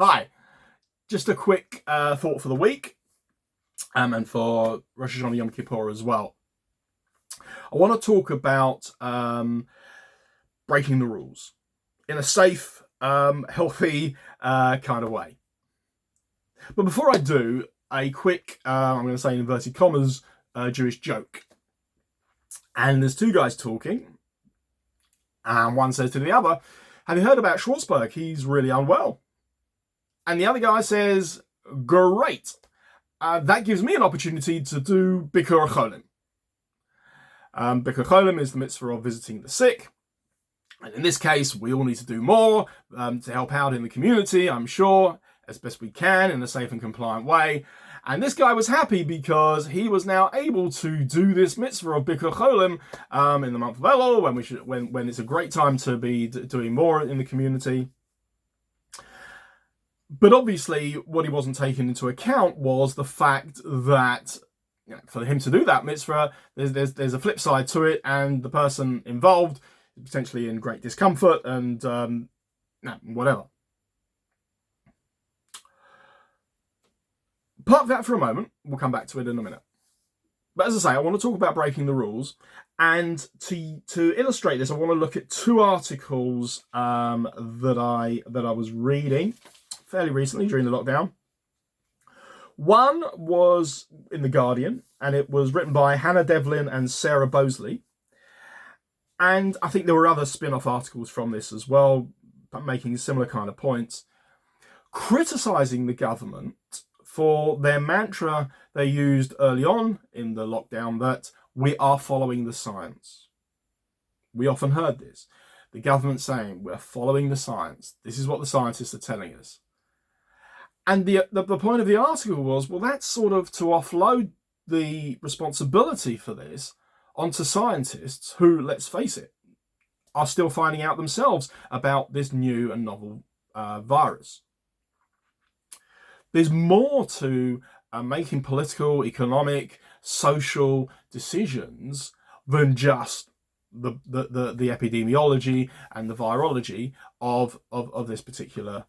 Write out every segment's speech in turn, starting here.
Hi, just a quick thought for the week and for Rosh Hashanah Yom Kippur as well. I want to talk about breaking the rules in a safe, healthy kind of way. But before I do, a quick, I'm going to say in inverted commas, Jewish joke. And there's two guys talking, and one says to the other, "Have you heard about Schwartzberg? He's really unwell." And the other guy says, "Great. That gives me an opportunity to do Bikur Cholim." Bikur Cholim is the mitzvah of visiting the sick. And in this case, we all need to do more to help out in the community, I'm sure, as best we can in a safe and compliant way. And this guy was happy because he was now able to do this mitzvah of Bikur Cholim in the month of Elul, when it's a great time to be doing more in the community. But obviously, what he wasn't taking into account was the fact that for him to do that mitzvah, there's a flip side to it, and the person involved is potentially in great discomfort and whatever. Park that for a moment. We'll come back to it in a minute. But as I say, I want to talk about breaking the rules, and to illustrate this, I want to look at two articles that I was reading fairly recently during the lockdown. One was in The Guardian, and it was written by Hannah Devlin and Sarah Bosley. And I think there were other spin-off articles from this as well, making similar kind of points, criticising the government for their mantra they used early on in the lockdown that we are following the science. We often heard this. The government saying, we're following the science. This is what the scientists are telling us. And the point of the article was, well, that's sort of to offload the responsibility for this onto scientists who, let's face it, are still finding out themselves about this new and novel virus. There's more to making political, economic, social decisions than just the epidemiology and the virology of this particular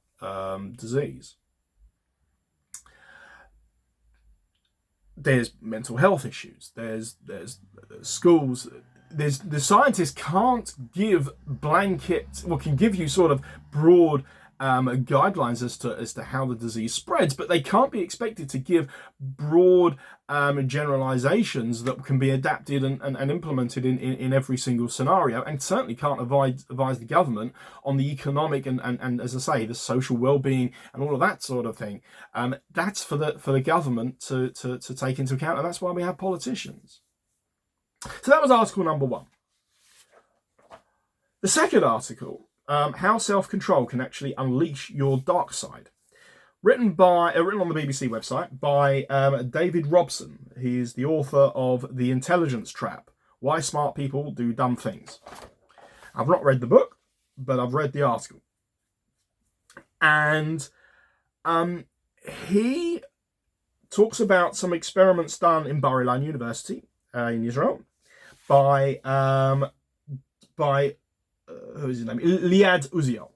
disease. There's mental health issues. There's schools. The scientists can't give can give you sort of broad guidelines as to how the disease spreads, but they can't be expected to give broad generalizations that can be adapted and implemented in every single scenario, and certainly can't advise the government on the economic and as I say, the social well-being and all of that sort of thing. That's for the government to take into account, and that's why we have politicians. So that was article number one. The second article, how self-control can actually unleash your dark side, written on the BBC website by David Robson. He's the author of The Intelligence Trap: Why Smart People Do Dumb Things. I've not read the book, but I've read the article. And he talks about some experiments done in Bar-Ilan University in Israel by who's his name? Liad Uziel.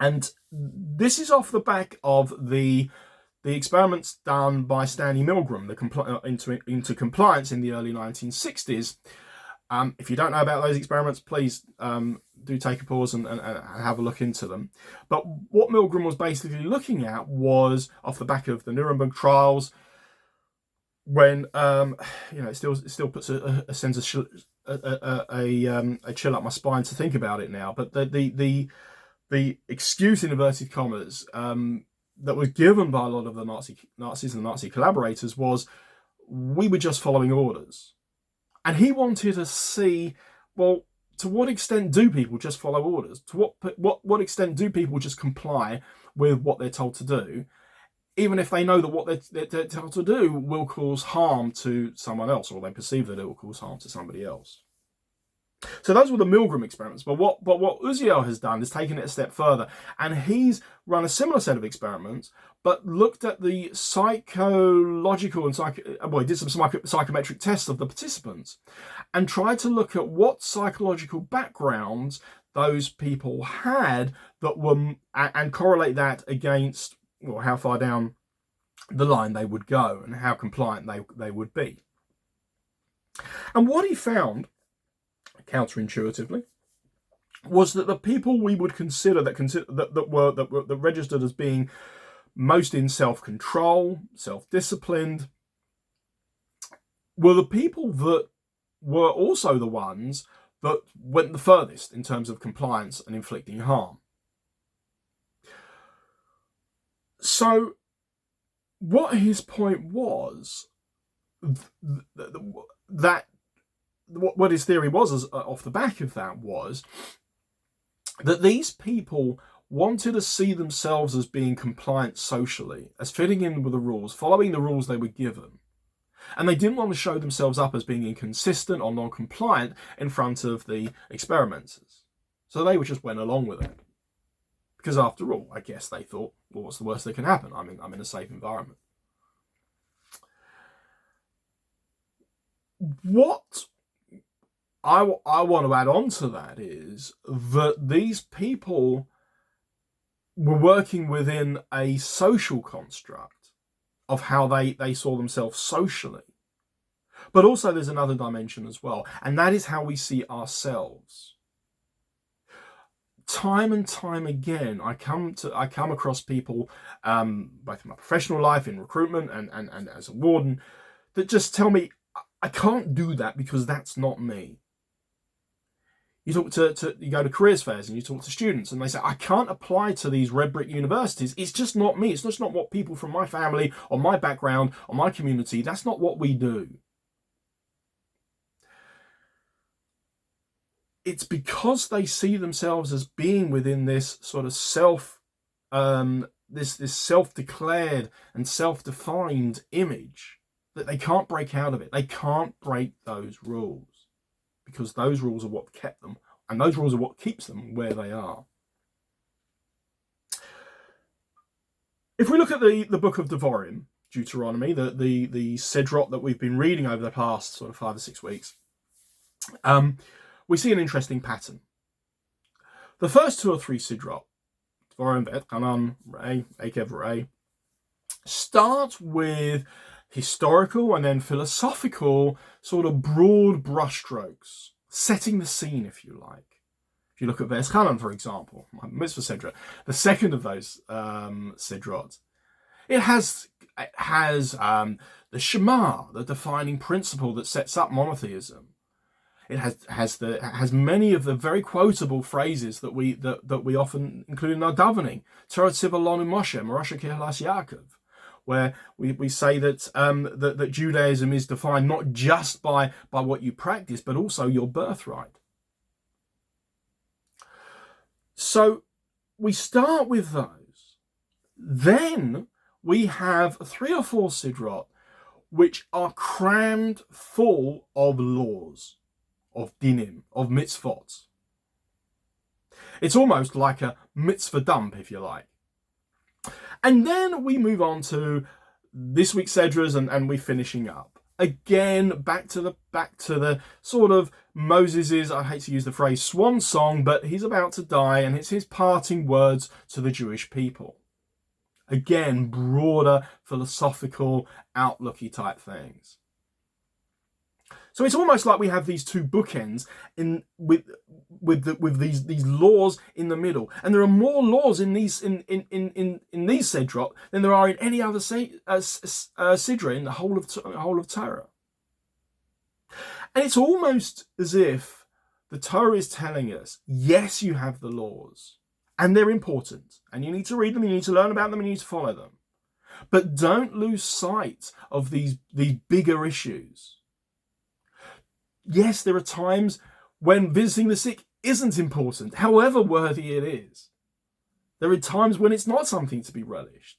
And this is off the back of the experiments done by Stanley Milgram into compliance in the early 1960s. If you don't know about those experiments, please do take a pause and have a look into them. But what Milgram was basically looking at was off the back of the Nuremberg trials, when it still puts a sense of a chill up my spine to think about it now. But the excuse in inverted commas that was given by a lot of the Nazis and Nazi collaborators was, we were just following orders. And he wanted to see, well, to what extent do people just follow orders? To what extent do people just comply with what they're told to do, even if they know that what they're told to do will cause harm to someone else, or they perceive that it will cause harm to somebody else? So those were the Milgram experiments. But what Uziel has done is taken it a step further, and he's run a similar set of experiments, but looked at the psychological and he did some psychometric tests of the participants, and tried to look at what psychological backgrounds those people had that were, and correlate that against, well, how far down the line they would go and how compliant they would be. And what he found, counterintuitively, was that the people we would consider that registered as being most in self-control, self-disciplined, were the people that were also the ones that went the furthest in terms of compliance and inflicting harm. So what his point was, that what his theory was off the back of that was that these people wanted to see themselves as being compliant socially, as fitting in with the rules, following the rules they were given. And they didn't want to show themselves up as being inconsistent or non-compliant in front of the experimenters. So they just went along with it. Because after all, I guess they thought, well, what's the worst that can happen? I'm in a safe environment. What I want to add on to that is that these people were working within a social construct of how they saw themselves socially. But also there's another dimension as well, and that is how we see ourselves. Time and time again, I come across people, both in my professional life, in recruitment and as a warden, that just tell me, I can't do that because that's not me. You go to careers fairs and you talk to students and they say, I can't apply to these red brick universities. It's just not me. It's just not what people from my family or my background or my community, that's not what we do. It's because they see themselves as being within this sort of this self-declared and self-defined image that they can't break out of it. They can't break those rules, because those rules are what kept them, and those rules are what keeps them where they are. If we look at the book of Devarim, Deuteronomy, the Sidrot that we've been reading over the past sort of 5 or 6 weeks, we see an interesting pattern. The first 2 or 3 Sidrot, Devarim, Vet, Hanan, Re'eh, Ekev, Re'eh, start with historical and then philosophical sort of broad brushstrokes, setting the scene, if you like. If you look at Ves Hanan, for example, Mitzvah Sidra, the second of those Sidrot, it has the Shema, the defining principle that sets up monotheism. It has many of the very quotable phrases that we often include in our davening. Torah Tziva Lanu Moshe, Morasha Kehalas Yaakov, where we say that that Judaism is defined not just by what you practice, but also your birthright. So we start with those. Then we have 3 or 4 Sidrot which are crammed full of laws, of dinim, of mitzvot. It's almost like a mitzvah dump, if you like. And then we move on to this week's Sedras, and we're finishing up. Again, back to the sort of Moses's, I hate to use the phrase swan song, but he's about to die, and it's his parting words to the Jewish people. Again, broader, philosophical, outlooky type things. So it's almost like we have these 2 bookends with these laws in the middle, and there are more laws in these Sidrot than there are in any other Sidra in the whole of Torah. And it's almost as if the Torah is telling us, yes, you have the laws, and they're important, and you need to read them, you need to learn about them, and you need to follow them, but don't lose sight of these bigger issues. Yes, there are times when visiting the sick isn't important, however worthy it is. There are times when it's not something to be relished.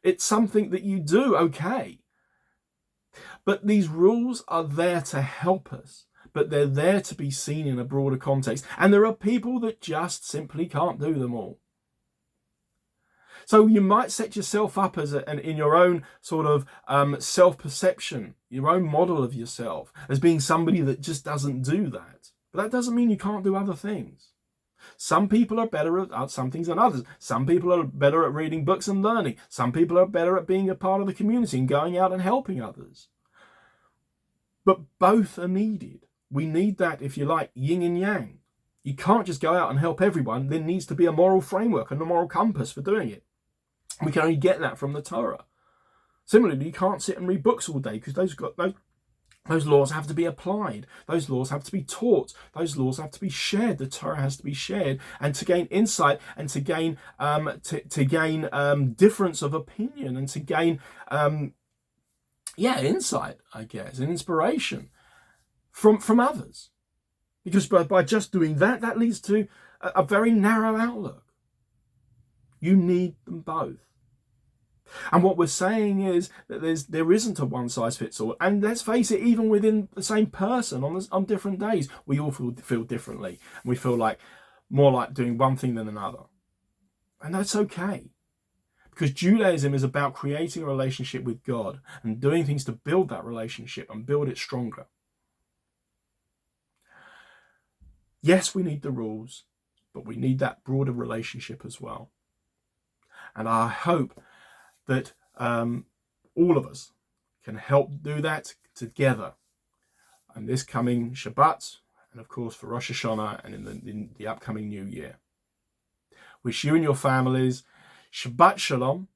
It's something that you do, okay. But these rules are there to help us, but they're there to be seen in a broader context. And there are people that just simply can't do them all. So you might set yourself up as in your own sort of self-perception, your own model of yourself, as being somebody that just doesn't do that. But that doesn't mean you can't do other things. Some people are better at some things than others. Some people are better at reading books and learning. Some people are better at being a part of the community and going out and helping others. But both are needed. We need that, if you like, yin and yang. You can't just go out and help everyone. There needs to be a moral framework and a moral compass for doing it. We can only get that from the Torah. Similarly, you can't sit and read books all day because those laws have to be applied. Those laws have to be taught. Those laws have to be shared. The Torah has to be shared, and to gain insight and to gain difference of opinion and to gain insight, I guess, and inspiration from others. Because by just doing that, that leads to a very narrow outlook. You need them both. And what we're saying is that there isn't a one-size-fits-all. And let's face it, even within the same person on different days, we all feel differently. We feel like more like doing one thing than another. And that's okay. Because Judaism is about creating a relationship with God and doing things to build that relationship and build it stronger. Yes, we need the rules, but we need that broader relationship as well. And I hope that all of us can help do that together. And this coming Shabbat, and of course for Rosh Hashanah and in the upcoming New Year. Wish you and your families Shabbat Shalom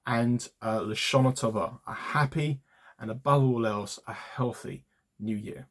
and Lashana Tova, a happy and above all else a healthy New Year.